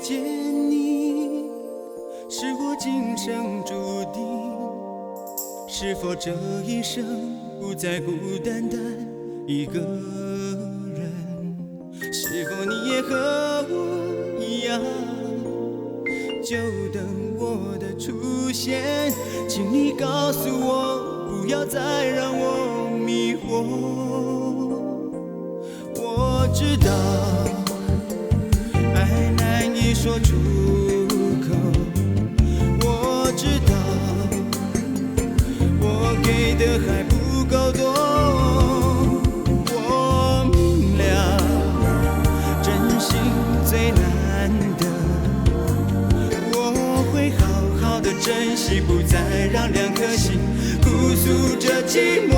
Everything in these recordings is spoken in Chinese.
见你，是我今生注定。是否这一生不再孤单单一个人？是否你也和我一样，就等我的出现？请你告诉我，不要再让我迷惑。我知道爱难以说出口，我知道我给的还不够多。我明了，真心最难得，我会好好的珍惜，不再让两颗心互诉着寂寞，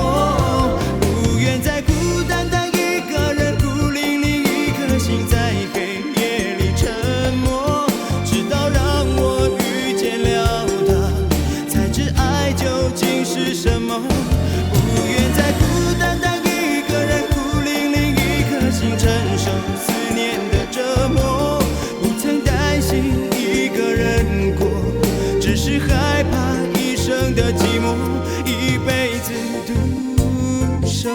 不愿再孤单单一个人，孤零零一颗心在黑夜里沉默，直到让我遇见了他，才知爱究竟是什么。不愿再孤单单一个人，孤零零一颗心承受思念的折磨，不曾担心一个人过，只是害怕一生的寂寞，一辈子独守。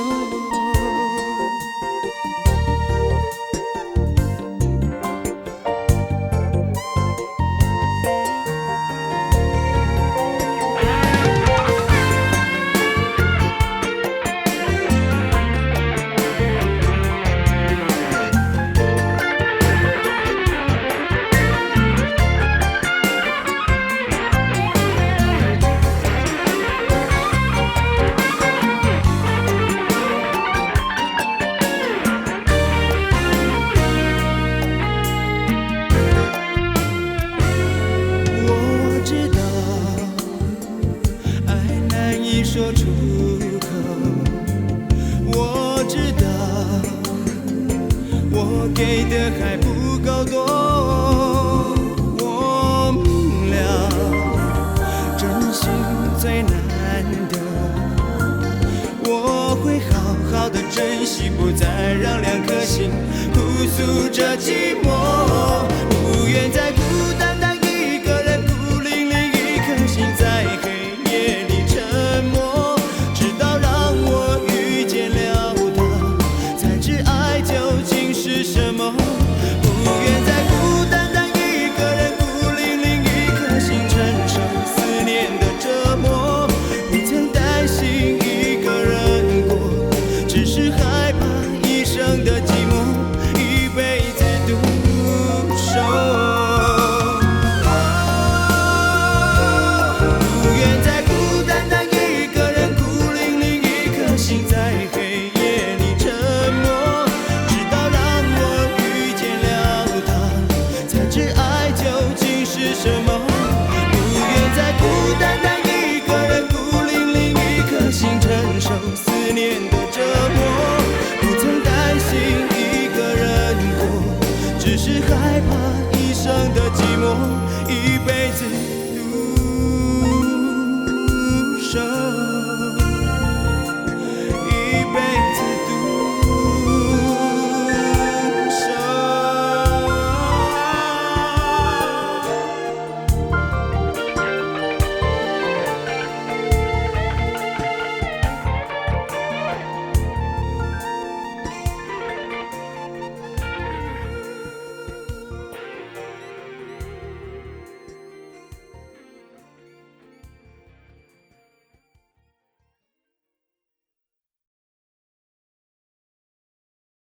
说出口，我知道我给的还不够多。我明了，真心最难得，我会好好的珍惜，不再让两颗心互诉着寂寞。